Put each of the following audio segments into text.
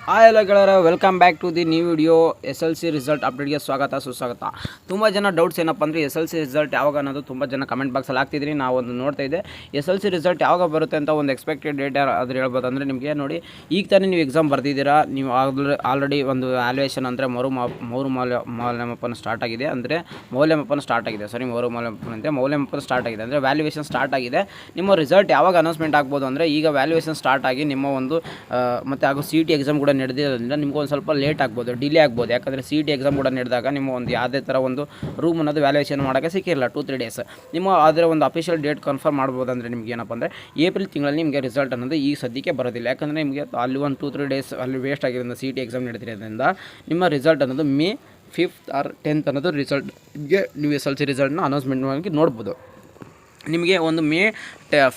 Hi hello ಗೆಳೆಯರೆ, welcome back to the new video. SLC result ಅಪ್ಡೇಟ್ಗೆ ಸ್ವಾಗತ ಸುಸ್ವಾಗತ. ತುಂಬ ಜನ ಡೌಟ್ಸ್ ಏನಪ್ಪ ಅಂದರೆ SLC ರಿಸಲ್ಟ್ ಯಾವಾಗ ಅನ್ನೋದು ತುಂಬ ಜನ ಕಮೆಂಟ್ ಬಾಕ್ಸಲ್ಲಿ ಹಾಕ್ತಿದ್ರಿ. ನಾವು ಒಂದು ನೋಡ್ತಾ ಇದ್ದೆ SLC ರಿಸಲ್ಟ್ ಯಾವಾಗ ಬರುತ್ತೆ ಅಂತ ಒಂದು ಎಕ್ಸ್ಪೆಕ್ಟೆಡ್ ಡೇಟ್ ಅದ್ರ ಹೇಳ್ಬೋದು. ಅಂದರೆ ನಿಮಗೆ ನೋಡಿ, ಈಗ ತಾನೇ ನೀವು ಎಕ್ಸಾಮ್ ಬರ್ತಿದ್ದೀರಾ, ನೀವು ಆಲ್ರೆಡಿ ಒಂದು ವ್ಯಾಲ್ಯೂಯೇಷನ್ ಅಂದರೆ ಮೌಲ್ಯಮಾಪನ ಸ್ಟಾರ್ಟ್ ಆಗಿದೆ. ಅಂದರೆ ಮೌಲ್ಯಮಾಪನ ಸ್ಟಾರ್ಟ್ ಆಗಿದೆ ಸ್ಟಾರ್ಟ್ ಆಗಿದೆ ಅಂದರೆ ವ್ಯಾಲ್ಯೂಯೇಷನ್ ಸ್ಟಾರ್ಟ್ ಆಗಿದೆ. ನಿಮ್ಮ ರಿಸಲ್ಟ್ ಯಾವಾಗ ಅನೌನ್ಸ್ಮೆಂಟ್ ಆಗ್ಬೋದು ಅಂದರೆ, ಈಗ ವ್ಯಾಲ್ಯೂಯೇಷನ್ ಸ್ಟಾರ್ಟ್ ಆಗಿ ನಿಮ್ಮ ಒಂದು ಮತ್ತು ಹಾಗೂ CET ಎಕ್ಸಾಮ್ ಕೂಡ ನಡೆದಿರೋದ್ರಿಂದ ನಿಮ್ಗೆ ಒಂದು ಸ್ವಲ್ಪ ಲೇಟ್ ಆಗ್ಬೋದು, ಡಿಲೇ ಆಗ್ಬೋದು. ಯಾಕಂದರೆ CET ಎಕ್ಸಾಮ್ ಕೂಡ ನಡೆದಾಗ ನಿಮ್ಮ ಒಂದು ಯಾವುದೇ ಥರ ಒಂದು ರೂಮ್ ಅನ್ನೋದು ವ್ಯಾಲ್ಯೂಯೇಷನ್ ಮಾಡೋಕ್ಕೆ ಸಿಕ್ಕಿರಲ್ಲ 2-3 ಡೇಸ್. ನಿಮ್ಮ ಅದರ ಒಂದು ಅಫಿಷಿಯಲ್ ಡೇಟ್ ಕನ್ಫರ್ಮ್ ಮಾಡ್ಬೋದು. ಅಂದರೆ ನಿಮ್ಗೆ ಏನಪ್ಪ ಅಂದರೆ ಏಪ್ರಿಲ್ ತಿಂಗಳಲ್ಲಿ ನಿಮಗೆ ರಿಸಲ್ಟ್ ಅನ್ನೋದು ಈ ಸದ್ಯಕ್ಕೆ ಬರೋದಿಲ್ಲ. ಯಾಕಂದರೆ ನಿಮಗೆ ಅಲ್ಲಿ ಒಂದು 2-3 ಡೇಸ್ ಅಲ್ಲಿ ವೇಸ್ಟ್ ಆಗಿರೋದ್ರಿಂದ CET ಎಕ್ಸಾಮ್ ನಡೆದಿರೋದ್ರಿಂದ ನಿಮ್ಮ ರಿಸಲ್ಟ್ ಅನ್ನೋದು May 5th or 10th ಅನ್ನೋದು ರಿಸಲ್ಟ್ಗೆ ನೀವು SLC ರಿಸಲ್ಟ್ನ ಅನೌನ್ಸ್ಮೆಂಟ್ ಮಾಡಿ ನೋಡ್ಬೋದು. ನಿಮಗೆ ಒಂದು May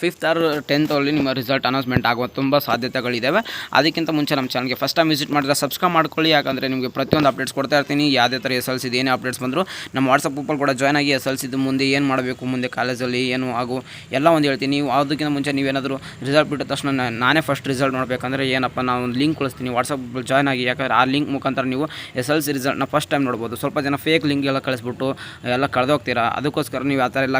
5th or 10th ಅಲ್ಲಿ ನಿಮ್ಮ ರಿಸಲ್ಟ್ ಅನೌನ್ಸ್ಮೆಂಟ್ ಆಗುವ ತುಂಬ ಸಾಧ್ಯತೆಗಳಿದ್ದಾವೆ. ಅದಕ್ಕಿಂತ ಮುಂಚೆ ನಮ್ಮ ಚಾನಲ್ಗೆ ಫಸ್ಟ್ ಟೈಮ್ ವಿಸಿಟ್ ಮಾಡಿದ್ರೆ ಸಬ್ಸ್ಕ್ರೈಬ್ ಮಾಡ್ಕೊಳ್ಳಿ. ಯಾಕಂದರೆ ನಿಮಗೆ ಪ್ರತಿಯೊಂದು ಅಪ್ಡೇಟ್ಸ್ ಕೊಡ್ತಾ ಇರ್ತೀನಿ. ಯಾವುದೇ ಥರ SLC ಏನೇ ಅಪ್ಡೇಟ್ಸ್ ಬಂದರೂ ನಮ್ಮ ವಾಟ್ಸಪ್ ಗ್ರೂಪಲ್ಲಿ ಕೂಡ ಜಾಯ್ನ್ ಆಗಿ SLC ಮುಂದೆ ಏನು ಮಾಡಬೇಕು, ಮುಂದೆ ಕಾಲೇಜಲ್ಲಿ ಏನು ಹಾಗೂ ಎಲ್ಲ ಒಂದು ಹೇಳ್ತೀನಿ. ನೀವು ಅದಕ್ಕಿಂತ ಮುಂಚೆ ನೀವೇನಾದರೂ ರಿಸಲ್ಟ್ ಬಿಟ್ಟ ತಕ್ಷಣ ನಾನೇ ಫಸ್ಟ್ ರಿಸಲ್ಟ್ ನೋಡಬೇಕಂದ್ರೆ ಏನಪ್ಪ, ನಾನು ಒಂದು ಲಿಂಕ್ ಕಳಿಸ್ತೀನಿ, ವಾಟ್ಸಪ್ ಗ್ರೂಪಲ್ಲಿ ಜಾಯ್ನ್ ಆಗಿ. ಯಾಕಂದರೆ ಆ ಲಿಂಕ್ ಮುಖಾಂತರ ನೀವು SLC ರಿಸಲ್ಟ್ನ ಫಸ್ಟ್ ಟೈಮ್ ನೋಡ್ಬೋದು. ಸ್ವಲ್ಪ ಜನ ಫೇಕ್ ಲಿಂಕ್ ಎಲ್ಲ ಕಳಿಸ್ಬಿಟ್ಟು ಎಲ್ಲ ಕಳೆದೋಗ್ತೀರಾ. ಅದಕ್ಕೋಸ್ಕರ ನೀವು ಆ ಥರ ಎಲ್ಲ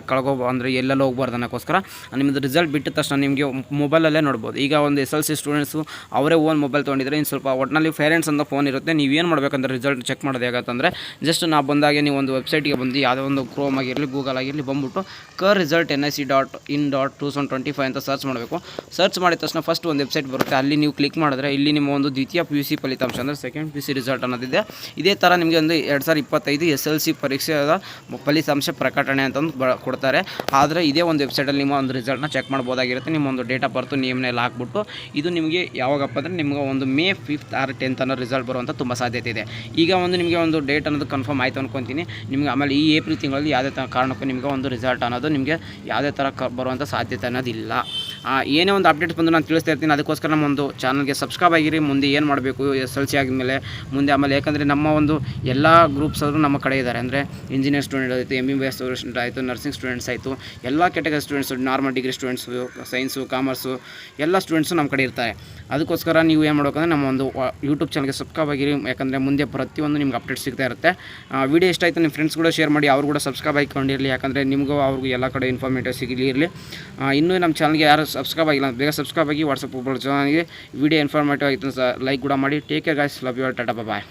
ಅಂದರೆ ಎಲ್ಲೆಲ್ಲ ಹೋಗ್ಬಾರ್ದು ಅನ್ನೋಕ್ಕೋಸ್ಕರ ನಿಮ್ಮದು ರಿಸಲ್ಟ್ ಬಿಟ್ಟ ತಕ್ಷಣ ನಿಮಗೆ ಮೊಬೈಲಲ್ಲೇ ನೋಡ್ಬೋದು. ಈಗ ಒಂದು SLC ಸ್ಟೂಡೆಂಟ್ಸು ಅವರೇ ಓನ್ ಮೊಬೈಲ್ ತೊಗೊಂಡಿದ್ರೆ ಇನ್ನು ಸ್ವಲ್ಪ ಒಟ್ಟಿನಲ್ಲಿ ಪೇರೆಂಟ್ಸ್ ಅಂತ ಫೋನ್ ಇರುತ್ತೆ. ನೀವೇನು ಮಾಡಬೇಕಂದ್ರೆ ರಿಸಲ್ಟ್ ಚೆಕ್ ಮಾಡೋದು ಹೇಗಂತಂದರೆ, ಜಸ್ಟ್ ನಾವು ಬಂದಾಗೆ ನೀವು ಒಂದು ವೆಬ್ಸೈಟ್ಗೆ ಬಂದು ಯಾವುದೋ ಒಂದು ಕ್ರೋಮ್ ಆಗಿರಲಿ ಗೂಗಲ್ ಆಗಿರಲಿ ಬಂದುಬಿಟ್ಟು KRISULT.NIC.2025 ಅಂತ ಸರ್ಚ್ ಮಾಡಬೇಕು. ಸರ್ಚ್ ಮಾಡಿದ ತಕ್ಷಣ ಫಸ್ಟ್ ಒಂದು ವೆಬ್ಸೈಟ್ ಬರುತ್ತೆ. ಅಲ್ಲಿ ನೀವು ಕ್ಲಿಕ್ ಮಾಡಿದ್ರೆ ಇಲ್ಲಿ ನಿಮ್ಮ ಒಂದು ದ್ವಿತೀಯ PUC ಫಲಿತಾಂಶ ಅಂದರೆ ಸೆಕೆಂಡ್ PUC ರಿಸಲ್ಟ್ ಅನ್ನೋದಿದೆ. ಇದೇ ಥರ ನಿಮಗೆ ಒಂದು 2025 SLC ಪರೀಕ್ಷೆಯ ಫಲಿತಾಂಶ ಪ್ರಕಟಣೆ ಅಂತಂದು ಕೊಡ್ತಾರೆ. ಆದರೆ ಇದೇ ಒಂದು ವೆಬ್ಸೈಟಲ್ಲಿ ನಿಮ್ಮ ಒಂದು ರಿಸಲ್ಟ್ನ ಚೆಕ್ ಮಾಡ್ಬೋದಾಗಿರುತ್ತೆ. ನಿಮ್ಮ ಒಂದು ಡೇಟ್ ಆಫ್ ಬರ್ತು ನೇಮ್ನೆಲ್ಲ ಹಾಕ್ಬಿಟ್ಟು ಇದು ನಿಮಗೆ ಯಾವಾಗಪ್ಪ ಅಂದರೆ ನಿಮಗೆ ಒಂದು May 5th or 10th ಅನ್ನೋ ರಿಸಲ್ಟ್ ಬರುವಂಥ ತುಂಬ ಸಾಧ್ಯತೆ ಇದೆ. ಈಗ ಒಂದು ನಿಮಗೆ ಒಂದು ಡೇಟ್ ಅನ್ನೋದು ಕನ್ಫರ್ಮ್ ಆಯಿತು ಅಂದ್ಕೊತೀನಿ. ನಿಮಗೆ ಆಮೇಲೆ ಈ ಏಪ್ರಿಲ್ ತಿಂಗಳಲ್ಲಿ ಯಾವುದೇ ಥರ ಕಾರಣಕ್ಕೂ ನಿಮಗೆ ಒಂದು ರಿಸಲ್ಟ್ ಅನ್ನೋದು ನಿಮಗೆ ಯಾವುದೇ ಥರ ಬರುವಂಥ ಸಾಧ್ಯತೆ ಅನ್ನೋದಿಲ್ಲ. ಏನೇ ಒಂದು ಅಪ್ಡೇಟ್ಸ್ ಬಂದು ನಾನು ತಿಳಿಸ್ತಾ ಇರ್ತೀನಿ. ಅದಕ್ಕೋಸ್ಕರ ನಮ್ಮ ಒಂದು ಚಾನಲ್ಗೆ ಸಬ್ಸ್ಕ್ರೈಬ್ ಆಗಿರಿ. ಮುಂದೆ ಏನು ಮಾಡಬೇಕು SLC ಆದಮೇಲೆ ಮುಂದೆ ಆಮೇಲೆ, ಯಾಕಂದರೆ ನಮ್ಮ ಒಂದು ಎಲ್ಲ ಗ್ರೂಪ್ಸ್ ಅವರು ನಮ್ಮ ಕಡೆ ಇದ್ದಾರೆ. ಅಂದರೆ ಇಂಜಿನಿಯರ್ ಸ್ಟೂಡೆಂಟ್ ಆಯಿತು, MBBS ಸ್ಟೂಡೆಂಟ್ ಆಯಿತು, ನರ್ಸಿಂಗ್ ಸ್ಟೂಡೆಂಟ್ಸ್ ಆಯಿತು, ಎಲ್ಲ category students, normal degree students, science, commerce ಎಲ್ಲ ಸ್ಟೂಡೆಂಟ್ಸು ನಮ್ಮ ಕಡೆ ಇರ್ತಾರೆ. ಅದಕ್ಕೋಸ್ಕರ ನೀವು ಏನು ಮಾಡಬೇಕಂದ್ರೆ ನಮ್ಮ ಒಂದು ಯೂಟ್ಯೂಬ್ ಚಾನಲ್ಗೆ ಸಬ್ಸ್ಕ್ರೈಬ್ ಆಗಿರಿ. ಯಾಕಂದರೆ ಮುಂದೆ ಪ್ರತಿಯೊಂದು ನಿಮ್ಗೆ ಅಪ್ಡೇಟ್ ಸಿಗ್ತಾ ಇರುತ್ತೆ. ವಿಡಿಯೋ ಇಷ್ಟ ಆಯಿತು ನಿಮ್ಮ ಫ್ರೆಂಡ್ಸ್ ಕೂಡ ಶೇರ್ ಮಾಡಿ, ಅವ್ರು ಕೂಡ ಸಬ್ಸ್ಕ್ರೈಬ್ ಆಗಿಕೊಂಡಿರಲಿ. ಯಾಕಂದರೆ ನಿಮಗೂ ಅವ್ರಿಗೂ ಎಲ್ಲ ಕಡೆ ಇನ್ಫಾರ್ಮೇಟಿವ್ ಸಿಗಲಿ. ಇನ್ನೂ ನಮ್ಮ ಚಾನಲ್ಗೆ ಯಾರು ಸಬ್ಸ್ಕ್ರೈಬ್ ಆಗಿಲ್ಲ ಬೇಗ ಸಬ್ಸ್ಕ್ರೈಬ್ ಆಗಿ. ವಾಟ್ಸಪ್ ಗ್ರೂಪಲ್ಲಿ ಜಾಯ್ನ್ ಆಗಿ. ವಿಡಿಯೋ ಇನ್ಫಾರ್ಮೇಟಿವ್ ಆಗಿತ್ತು ಲೈಕ್ ಕೂಡ ಮಾಡಿ. Take care guys, love you all, tata bye.